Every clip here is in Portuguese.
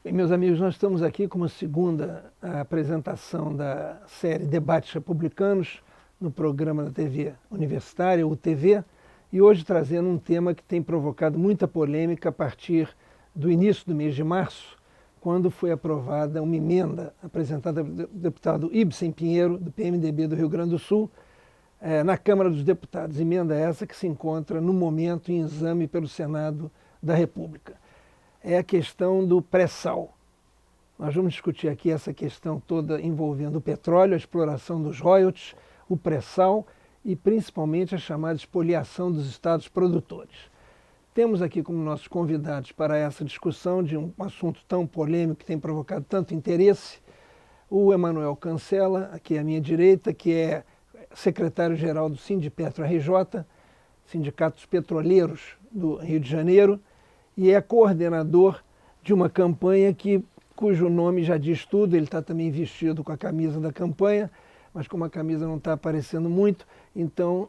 Bem, meus amigos, nós estamos aqui com uma segunda apresentação da série Debates Republicanos no programa da TV Universitária, UTV, e hoje trazendo um tema que tem provocado muita polêmica a partir do início do mês de março, quando foi aprovada uma emenda apresentada pelo deputado Ibsen Pinheiro, do PMDB do Rio Grande do Sul, na Câmara dos Deputados. Emenda essa que se encontra, no momento, em exame pelo Senado da República. É a questão do pré-sal. Nós vamos discutir aqui essa questão toda envolvendo o petróleo, a exploração dos royalties, o pré-sal e principalmente a chamada espoliação dos estados produtores. Temos aqui como nossos convidados para essa discussão de um assunto tão polêmico que tem provocado tanto interesse, o Emanuel Cancela, aqui à minha direita, que é secretário-geral do Sindipetro RJ, Sindicato dos Petroleiros do Rio de Janeiro, e é coordenador de uma campanha cujo nome já diz tudo. Ele está também vestido com a camisa da campanha, mas como a camisa não está aparecendo muito, então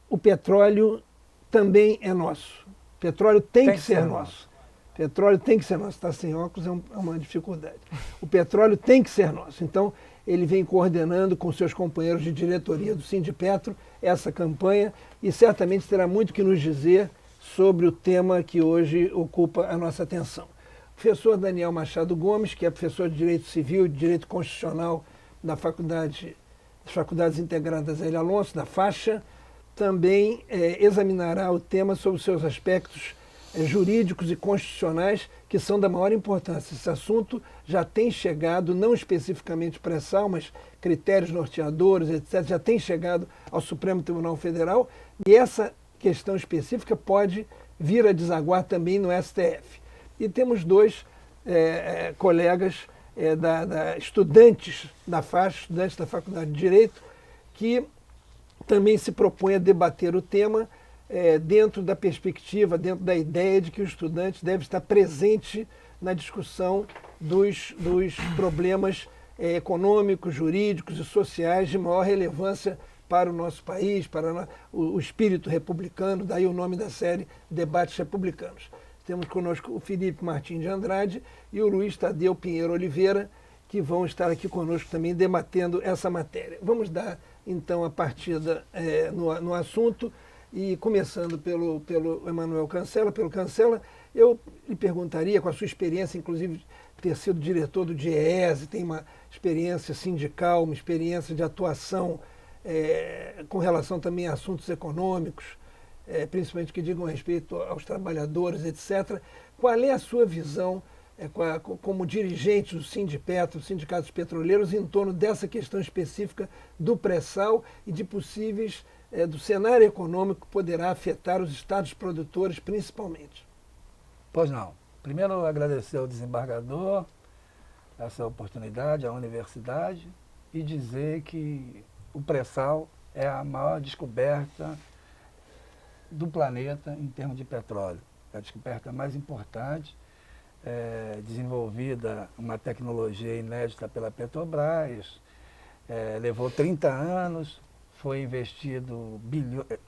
o petróleo também é nosso. O petróleo tem que ser nosso. Petróleo tem que ser nosso. Está sem óculos é uma dificuldade. O petróleo tem que ser nosso. Então, ele vem coordenando com seus companheiros de diretoria do Sindipetro essa campanha e certamente terá muito que nos dizer sobre o tema que hoje ocupa a nossa atenção. O professor Daniel Machado Gomes, que é professor de Direito Civil e de Direito Constitucional das Faculdades Integradas Hélio Alonso, da Faixa, também examinará o tema sobre os seus aspectos jurídicos e constitucionais, que são da maior importância. Esse assunto já tem chegado, não especificamente pré-sal, mas critérios norteadores, etc., já tem chegado ao Supremo Tribunal Federal, e essa questão específica pode vir a desaguar também no STF. E temos dois colegas estudantes da faixa, estudantes da Faculdade de Direito, que também se propõem a debater o tema dentro da perspectiva, dentro da ideia de que o estudante deve estar presente na discussão dos problemas econômicos, jurídicos e sociais de maior relevância para o nosso país, para o espírito republicano, daí o nome da série Debates Republicanos. Temos conosco o Felipe Martins de Andrade e o Luiz Tadeu Pinheiro Oliveira, que vão estar aqui conosco também debatendo essa matéria. Vamos dar, então, a partida no assunto e começando pelo Emanuel Cancela. Pelo Cancela, eu lhe perguntaria, com a sua experiência, inclusive, ter sido diretor do DIEESE, tem uma experiência sindical, uma experiência de atuação com relação também a assuntos econômicos, principalmente que digam respeito aos trabalhadores, etc. Qual é a sua visão como dirigente do Sindipetro, Sindicatos Petroleiros, em torno dessa questão específica do pré-sal e de possíveis, do cenário econômico que poderá afetar os estados produtores principalmente? Pois não. Primeiro, agradecer ao desembargador essa oportunidade, à universidade, e dizer que o pré-sal é a maior descoberta do planeta em termos de petróleo. É a descoberta mais importante, desenvolvida uma tecnologia inédita pela Petrobras, levou 30 anos, foi investido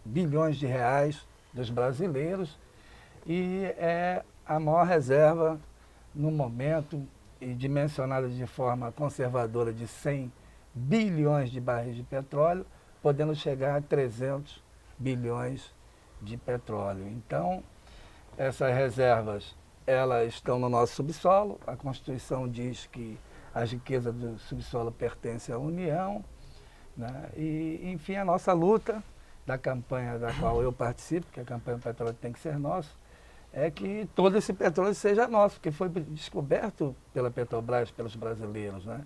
bilhões de reais dos brasileiros e é a maior reserva no momento e dimensionada de forma conservadora de 100 bilhões de barris de petróleo, podendo chegar a 300 bilhões de petróleo. Então, essas reservas, elas estão no nosso subsolo. A Constituição diz que as riquezas do subsolo pertencem à União, né? E, enfim, a nossa luta da campanha da qual eu participo, que a campanha do petróleo tem que ser nosso, é que todo esse petróleo seja nosso, que foi descoberto pela Petrobras, pelos brasileiros, né?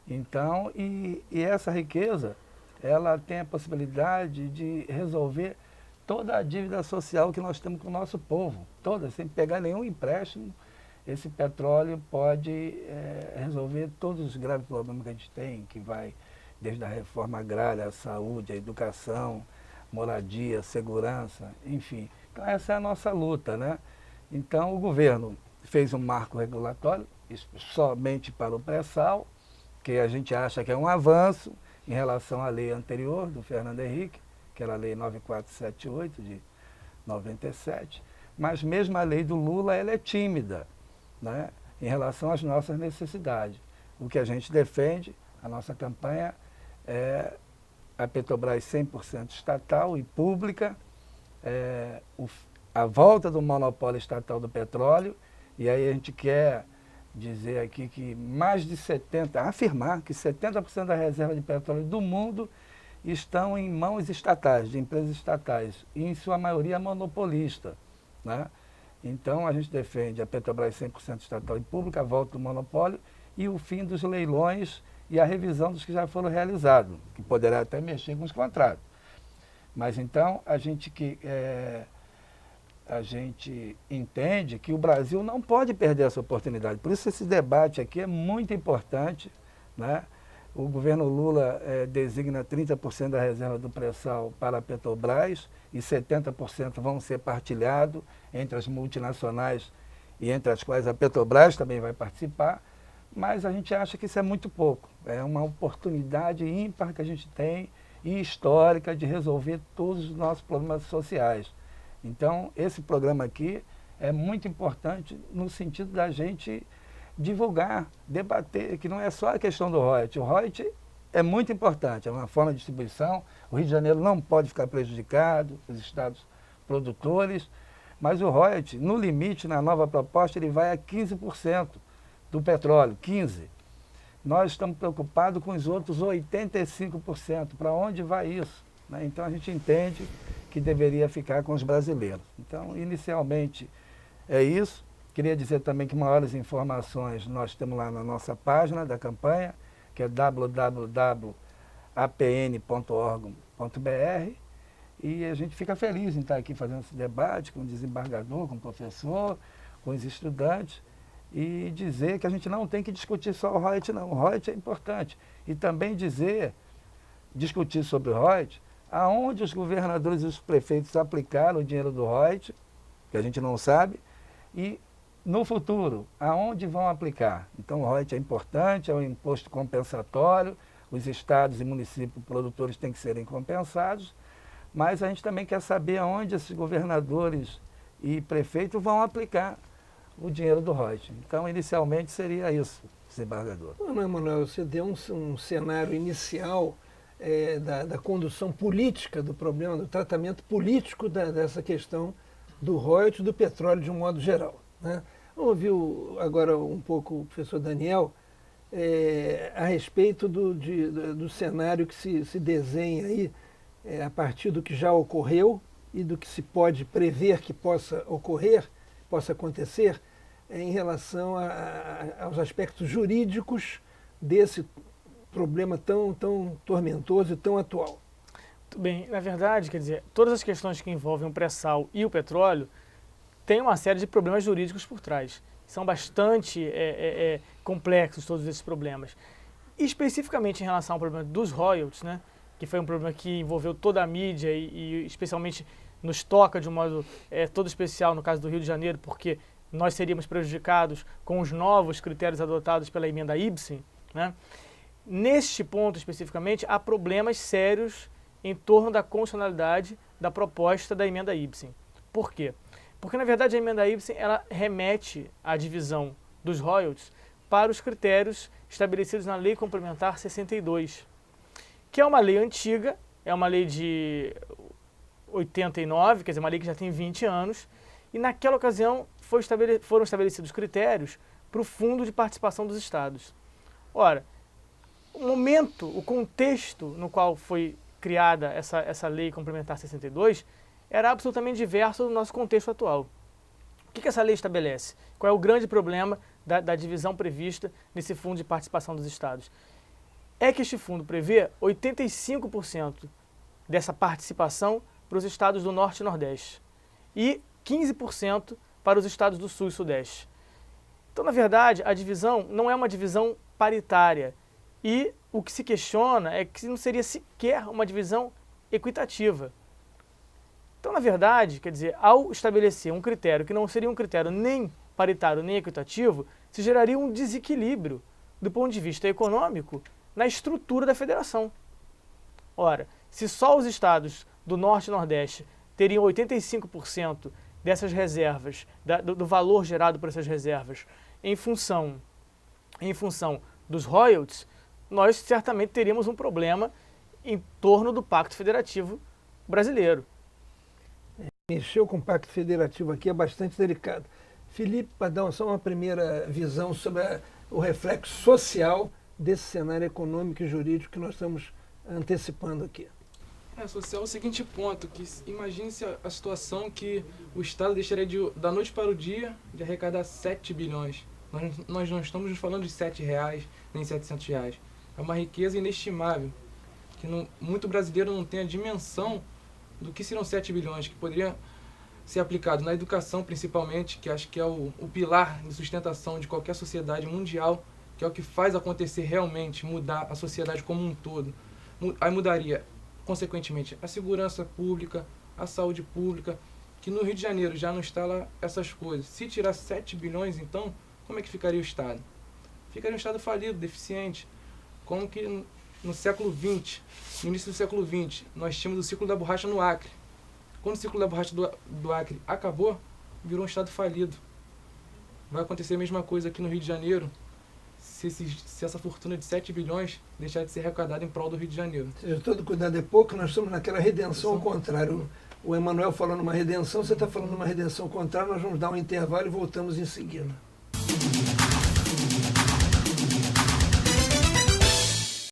Então, e essa riqueza, ela tem a possibilidade de resolver toda a dívida social que nós temos com o nosso povo, toda, sem pegar nenhum empréstimo. Esse petróleo pode resolver todos os graves problemas que a gente tem, que vai desde a reforma agrária, a saúde, a educação, moradia, segurança, enfim. Então essa é a nossa luta, né? Então o governo fez um marco regulatório somente para o pré-sal, que a gente acha que é um avanço em relação à lei anterior do Fernando Henrique, que era a lei 9478 de 97, mas mesmo a lei do Lula, ela é tímida, né? em relação às nossas necessidades. O que a gente defende, a nossa campanha é a Petrobras 100% estatal e pública, a volta do monopólio estatal do petróleo, e aí a gente quer dizer aqui que afirmar que 70% da reserva de petróleo do mundo estão em mãos estatais, de empresas estatais, e em sua maioria monopolista, né? Então a gente defende a Petrobras 100% estatal e pública, a volta do monopólio e o fim dos leilões e a revisão dos que já foram realizados, que poderá até mexer com os contratos. Mas então a gente entende que o Brasil não pode perder essa oportunidade. Por isso esse debate aqui é muito importante, né? O governo Lula designa 30% da reserva do pré-sal para a Petrobras e 70% vão ser partilhados entre as multinacionais e entre as quais a Petrobras também vai participar, mas a gente acha que isso é muito pouco. É uma oportunidade ímpar que a gente tem e histórica de resolver todos os nossos problemas sociais. Então, esse programa aqui é muito importante no sentido da gente divulgar, debater, que não é só a questão do royalty. O royalty é muito importante, é uma forma de distribuição. O Rio de Janeiro não pode ficar prejudicado, os estados produtores, mas o royalty, no limite, na nova proposta, ele vai a 15% do petróleo, 15%. Nós estamos preocupados com os outros 85%. Para onde vai isso? Né? Então, a gente entende que deveria ficar com os brasileiros. Então, inicialmente, é isso. Queria dizer também que maiores informações nós temos lá na nossa página da campanha, que é www.apn.org.br, e a gente fica feliz em estar aqui fazendo esse debate com o desembargador, com o professor, com os estudantes, e dizer que a gente não tem que discutir só o royalty, não. O royalty é importante. E também discutir sobre o royalty, aonde os governadores e os prefeitos aplicaram o dinheiro do royalty, que a gente não sabe, e no futuro, aonde vão aplicar? Então o royalty é importante, é um imposto compensatório, os estados e municípios produtores têm que serem compensados, mas a gente também quer saber aonde esses governadores e prefeitos vão aplicar o dinheiro do royalty. Então, inicialmente, seria isso, desembargador. Não, Emanuel, você deu um cenário inicial da condução política do problema, do tratamento político dessa questão do royalty e do petróleo de um modo geral, né? Vamos ouvir agora um pouco o professor Daniel a respeito do cenário que se desenha aí a partir do que já ocorreu e do que se pode prever que possa ocorrer, possa acontecer, em relação aos aspectos jurídicos desse problema tão tormentoso e tão atual. Muito bem, na verdade, quer dizer, todas as questões que envolvem o pré-sal e o petróleo têm uma série de problemas jurídicos por trás. São bastante complexos todos esses problemas. E especificamente em relação ao problema dos royalties, né, que foi um problema que envolveu toda a mídia e especialmente nos toca de um modo todo especial no caso do Rio de Janeiro, porque nós seríamos prejudicados com os novos critérios adotados pela emenda Ibsen, né? Neste ponto especificamente, há problemas sérios em torno da constitucionalidade da proposta da emenda Ibsen. Por quê? Porque, na verdade, a emenda Ibsen ela remete à divisão dos royalties para os critérios estabelecidos na Lei Complementar 62, que é uma lei antiga, é uma lei de 89, quer dizer, uma lei que já tem 20 anos, e naquela ocasião foram estabelecidos critérios para o Fundo de Participação dos Estados. Ora, o contexto no qual foi criada essa Lei Complementar 62 era absolutamente diverso do nosso contexto atual. O que essa lei estabelece? Qual é o grande problema da divisão prevista nesse Fundo de Participação dos Estados? É que este fundo prevê 85% dessa participação para os estados do Norte e Nordeste e 15% para os estados do Sul e Sudeste. Então, na verdade, a divisão não é uma divisão paritária e o que se questiona é que não seria sequer uma divisão equitativa. Então, na verdade, quer dizer, ao estabelecer um critério que não seria um critério nem paritário nem equitativo, se geraria um desequilíbrio do ponto de vista econômico na estrutura da federação. Ora, se só os estados do Norte e Nordeste teriam 85% dessas reservas, do valor gerado por essas reservas, em função dos royalties, nós certamente teríamos um problema em torno do Pacto Federativo brasileiro. Mexer com o Pacto Federativo aqui é bastante delicado. Felipe, para dar só uma primeira visão sobre o reflexo social desse cenário econômico e jurídico que nós estamos antecipando aqui. Social é o seguinte ponto, que imagine-se a situação que o Estado deixaria da noite para o dia de arrecadar 7 bilhões. Nós não estamos falando de R$7, nem R$700. É uma riqueza inestimável, que muito brasileiro não tem a dimensão do que serão 7 bilhões, que poderia ser aplicado na educação principalmente, que acho que é o pilar de sustentação de qualquer sociedade mundial, que é o que faz acontecer realmente, mudar a sociedade como um todo. Aí mudaria, consequentemente, a segurança pública, a saúde pública, que no Rio de Janeiro já não está lá essas coisas. Se tirar 7 bilhões, então, como é que ficaria o Estado? Ficaria um Estado falido, deficiente. Como que no século XX, no início do século XX, nós tínhamos o ciclo da borracha no Acre. Quando o ciclo da borracha do Acre acabou, virou um Estado falido. Vai acontecer a mesma coisa aqui no Rio de Janeiro, se essa fortuna de 7 bilhões deixar de ser arrecadada em prol do Rio de Janeiro. Seja, todo cuidado é pouco, nós estamos naquela redenção ao contrário. O Emanuel falando uma redenção, você está falando uma redenção ao contrário, nós vamos dar um intervalo e voltamos em seguida.